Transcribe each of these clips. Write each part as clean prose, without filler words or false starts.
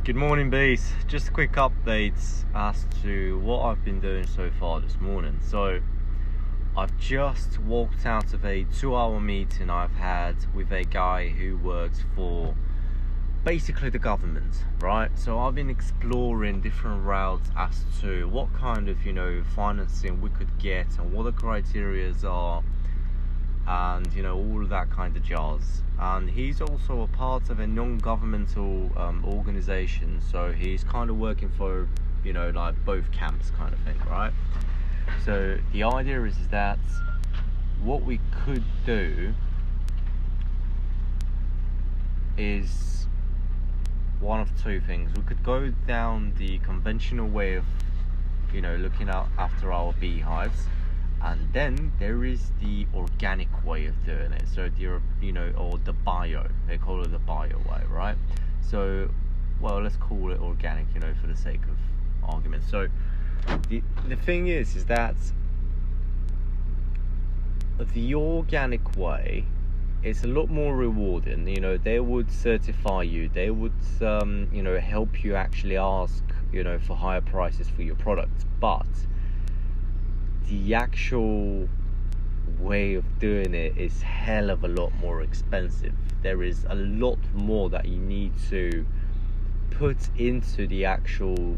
Good morning, bees. Just a quick update as to what I've been doing so far this morning. So I've just walked out of a 2-hour meeting I've had with a guy who works for basically the government, right? So I've been exploring different routes as to what kind of financing we could get and what the criterias are, and all of that kind of jazz. And he's also a part of a non-governmental organization, so he's kind of working for like both camps kind of thing, right? So the idea is that what we could do is one of two things. We could go down the conventional way of looking out after our beehives, and then there is the organic way of doing it. So or the bio, they call it the bio way, right? So, well, let's call it organic, for the sake of argument. So the thing is that the organic way is a lot more rewarding. They would certify you, they would help you actually ask for higher prices for your products, but the actual way of doing it is hell of a lot more expensive. There is a lot more that you need to put into the actual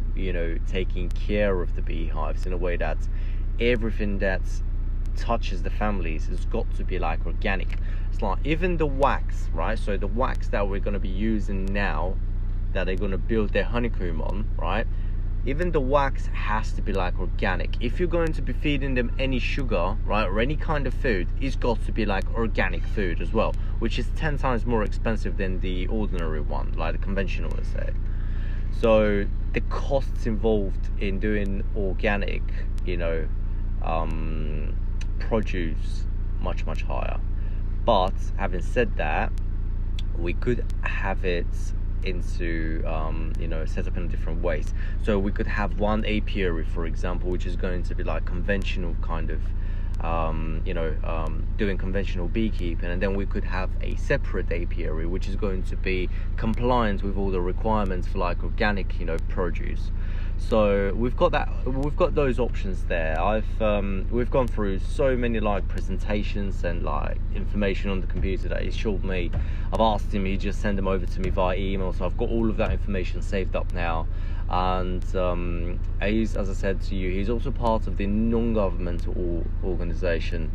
taking care of the beehives, in a way that everything that touches the families has got to be like organic. It's like even the wax, right? So the wax that we're going to be using now, that they're going to build their honeycomb on, right? Even the wax has to be like organic. If you're going to be feeding them any sugar, right, or any kind of food, it's got to be like organic food as well, which is 10 times more expensive than the ordinary one, like the conventional, let's say. So the costs involved in doing organic produce much higher. But having said that, we could have it into set up in different ways. So we could have one apiary, for example, which is going to be like conventional kind of doing conventional beekeeping, and then we could have a separate apiary which is going to be compliant with all the requirements for like organic produce. So we've got those options there. We've gone through so many like presentations and like information on the computer that he's showed me. I've asked him, he just sent them over to me via email, so I've got all of that information saved up now. And he's, as I said to you, he's also part of the non-governmental organization,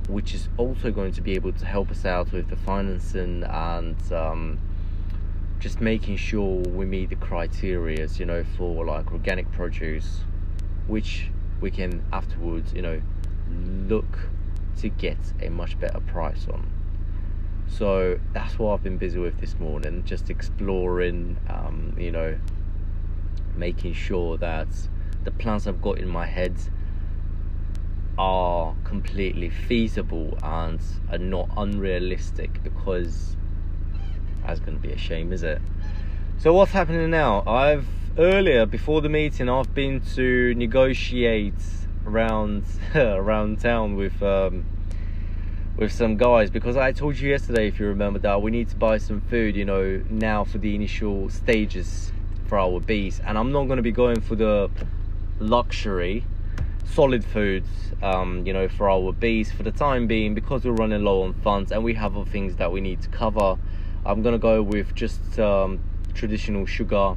which is also going to be able to help us out with the financing and just making sure we meet the criteria, for like organic produce, which we can afterwards, look to get a much better price on. So that's what I've been busy with this morning, just exploring, making sure that the plans I've got in my head are completely feasible and are not unrealistic, because that's going to be a shame, is it? So what's happening now? Earlier, before the meeting, I've been to negotiate around town with some guys, because I told you yesterday, if you remember, that we need to buy some food now for the initial stages for our bees. And I'm not going to be going for the luxury solid foods for our bees for the time being, because we're running low on funds and we have other things that we need to cover. I'm gonna go with just traditional sugar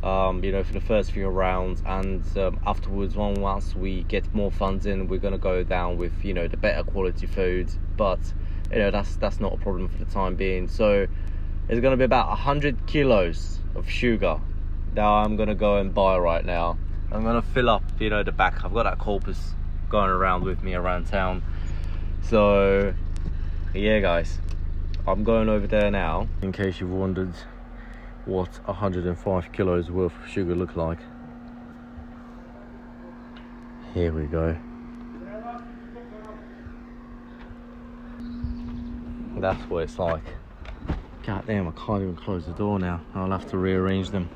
for the first few rounds, and afterwards, once we get more funds in, we're gonna go down with the better quality foods. But that's not a problem for the time being. So it's gonna be about 100 kilos of sugar that I'm gonna go and buy right now. I'm gonna fill up the back. I've got that corpus going around with me around town. So yeah, guys, I'm going over there now, in case you've wondered what 105 kilos worth of sugar look like. Here we go. That's what it's like. God damn, I can't even close the door now. I'll have to rearrange them.